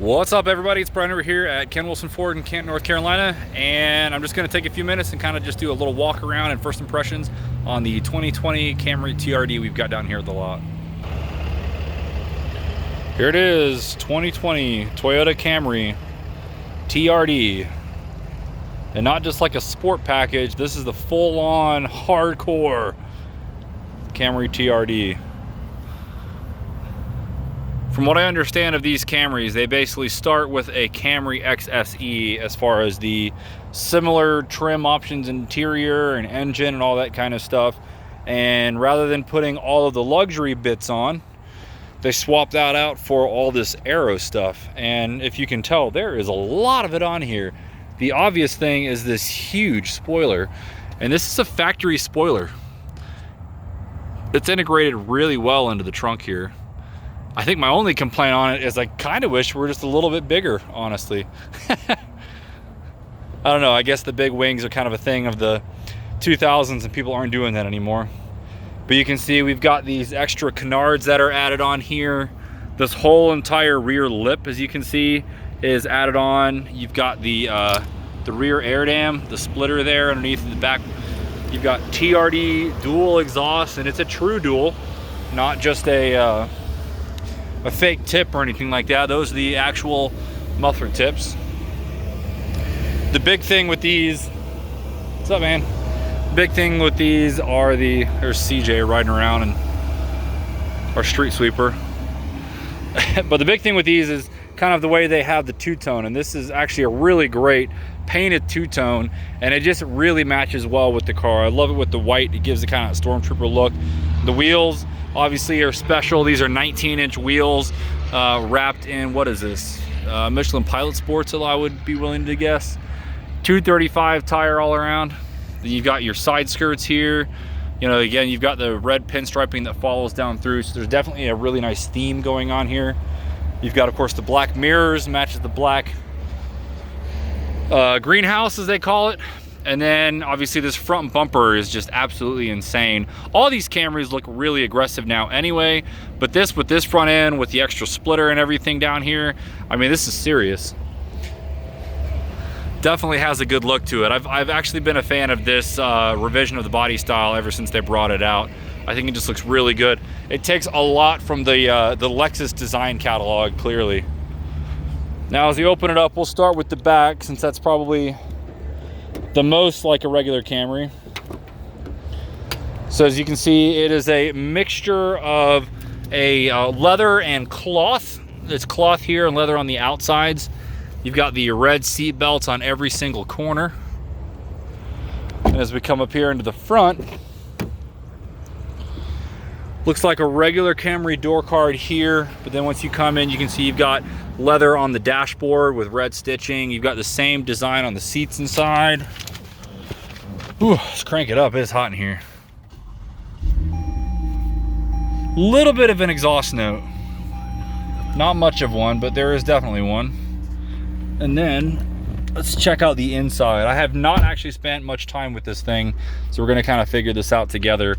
What's up, everybody? It's Brian over here at Ken Wilson Ford in Canton, North Carolina, and I'm just going to take a few minutes and kind of just do a little walk around and first impressions on the 2020 Camry TRD we've got down here at the lot. Here it is, 2020 Toyota Camry TRD, and not just like a sport package. This is the full-on hardcore Camry TRD. From what I understand of these Camrys, they basically start with a Camry XSE as far as the similar trim options, interior and engine and all that kind of stuff. And rather than putting all of the luxury bits on, they swapped that out for all this aero stuff. And if you can tell, there is a lot of it on here. The obvious thing is this huge spoiler. And this is a factory spoiler. It's integrated really well into the trunk here. I think my only complaint on it is I kind of wish we were just a little bit bigger, honestly. I don't know, I guess the big wings are kind of a thing of the 2000s and people aren't doing that anymore. But you can see we've got these extra canards that are added on here. This whole entire rear lip, as you can see, is added on. You've got the rear air dam, the splitter there underneath the back. You've got TRD dual exhaust, and it's a true dual, not just a fake tip or anything like that. Those are the actual muffler tips. The big thing with these, what's up, man? Big thing with these are there's CJ riding around and our street sweeper. But the big thing with these is kind of the way they have the two-tone, and this is actually a really great painted two-tone, and it just really matches well with the car. I love it with the white. It gives the kind of stormtrooper look. The wheels obviously are special. These are 19-inch wheels wrapped in, what is this? Michelin Pilot Sports, I would be willing to guess. 235 tire all around. You've got your side skirts here. You know, again, you've got the red pinstriping that follows down through, so there's definitely a really nice theme going on here. You've got, of course, the black mirrors, matches the black greenhouse, as they call it. And then obviously this front bumper is just absolutely insane. All these Camrys look really aggressive now anyway, but this, with this front end, with the extra splitter and everything down here, I mean, this is serious. Definitely has a good look to it. I've actually been a fan of this revision of the body style ever since they brought it out. I think it just looks really good. It takes a lot from the Lexus design catalog, clearly. Now, as we open it up, we'll start with the back, since that's probably the most like a regular Camry. So as you can see, it is a mixture of a leather and cloth. It's cloth here and leather on the outsides. You've got the red seat belts on every single corner. And as we come up here into the front, looks like a regular Camry door card here, but then once you come in, you can see you've got leather on the dashboard with red stitching. You've got the same design on the seats inside. Ooh, let's crank it up. It's hot in here. Little bit of an exhaust note. Not much of one, but there is definitely one. And then let's check out the inside. I have not actually spent much time with this thing, so we're going to kind of figure this out together.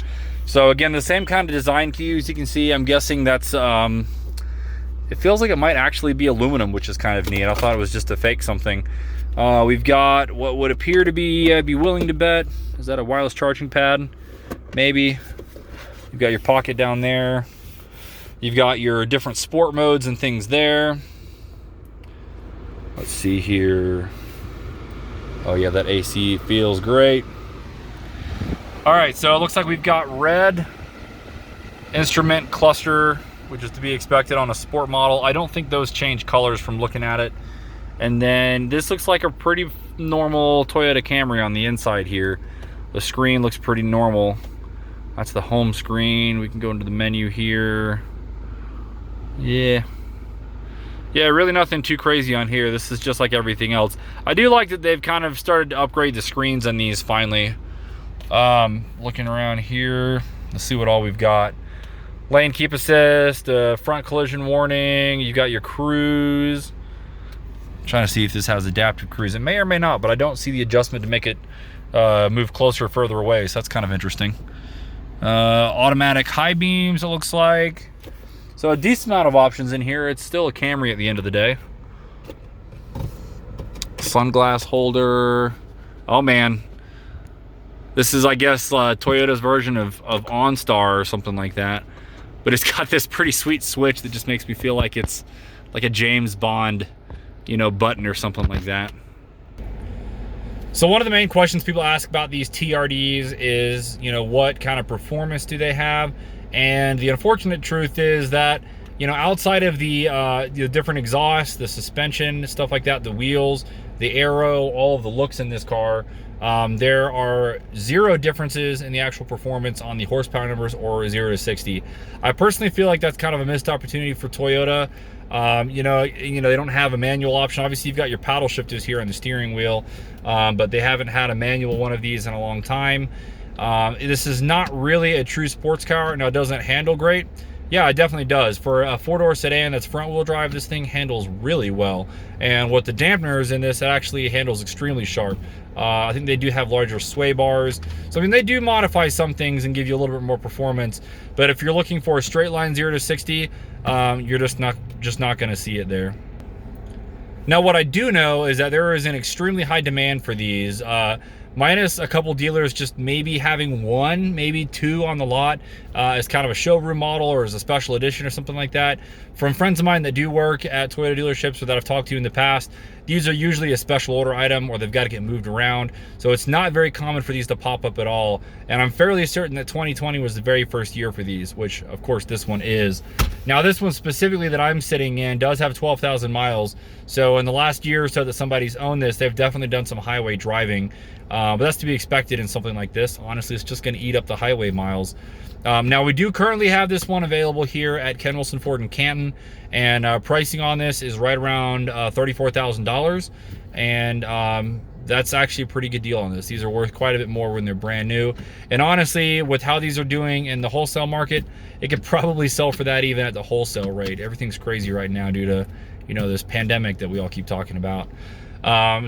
So again, the same kind of design cues. You can see, I'm guessing that's it feels like it might actually be aluminum, which is kind of neat. I thought it was just a fake something. We've got what would appear to be, I'd be willing to bet, is that a wireless charging pad? Maybe. You've got your pocket down there. You've got your different sport modes and things there. Let's see here. Oh yeah, that AC feels great. All right, so it looks like we've got red instrument cluster, which is to be expected on a sport model. I don't think those change colors from looking at it. And then this looks like a pretty normal Toyota Camry on the inside here. The screen looks pretty normal. That's the home screen. We can go into the menu here. Yeah, really nothing too crazy on here. This is just like everything else. I do like that they've kind of started to upgrade the screens on these finally. Looking around here, let's see what all we've got. Lane keep assist, front collision warning. You got your cruise. I'm trying to see if this has adaptive cruise. It may or may not, but I don't see the adjustment to make it move closer or further away, so that's kind of interesting. Automatic high beams, it looks like. So a decent amount of options in here. It's still a Camry at the end of the day. sunglass holder. Oh man, this is, I guess, Toyota's version of OnStar or something like that. But it's got this pretty sweet switch that just makes me feel like it's like a James Bond, you know, button or something like that. So one of the main questions people ask about these TRDs is, you know, what kind of performance do they have? And the unfortunate truth is that, you know, outside of the different exhausts, the suspension, stuff like that, the wheels, the aero, all of the looks in this car, there are zero differences in the actual performance on the horsepower numbers or 0 to 60. I personally feel like that's kind of a missed opportunity for Toyota. You know, they don't have a manual option. Obviously, you've got your paddle shifters here on the steering wheel, but they haven't had a manual one of these in a long time. This is not really a true sports car. Now, it doesn't handle great. Yeah, it definitely does. For a four-door sedan that's front-wheel drive, this thing handles really well. And with the dampeners in this, it actually handles extremely sharp. I think they do have larger sway bars. So, I mean, they do modify some things and give you a little bit more performance. But if you're looking for a straight line 0 to 60, you're just not going to see it there. Now, what I do know is that there is an extremely high demand for these. Minus a couple dealers just maybe having one, maybe two on the lot as kind of a showroom model or as a special edition or something like that. From friends of mine that do work at Toyota dealerships or that I've talked to in the past, these are usually a special order item or they've got to get moved around. So it's not very common for these to pop up at all. And I'm fairly certain that 2020 was the very first year for these, which of course this one is. Now this one specifically that I'm sitting in does have 12,000 miles. So in the last year or so that somebody's owned this, they've definitely done some highway driving. But that's to be expected in something like this. Honestly, it's just going to eat up the highway miles. Now, we do currently have this one available here at Ken Wilson Ford in Canton, and pricing on this is right around $34,000, and that's actually a pretty good deal on this. These are worth quite a bit more when they're brand new, and honestly, with how these are doing in the wholesale market, it could probably sell for that even at the wholesale rate. Everything's crazy right now due to, you know, this pandemic that we all keep talking about.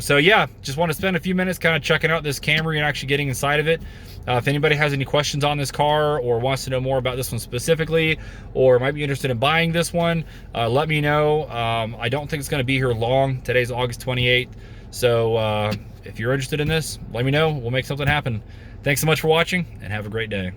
So yeah, just want to spend a few minutes kind of checking out this Camry and actually getting inside of it. If anybody has any questions on this car or wants to know more about this one specifically, or might be interested in buying this one, let me know. I don't think it's going to be here long. Today's August 28th. So if you're interested in this, let me know. We'll make something happen. Thanks so much for watching and have a great day.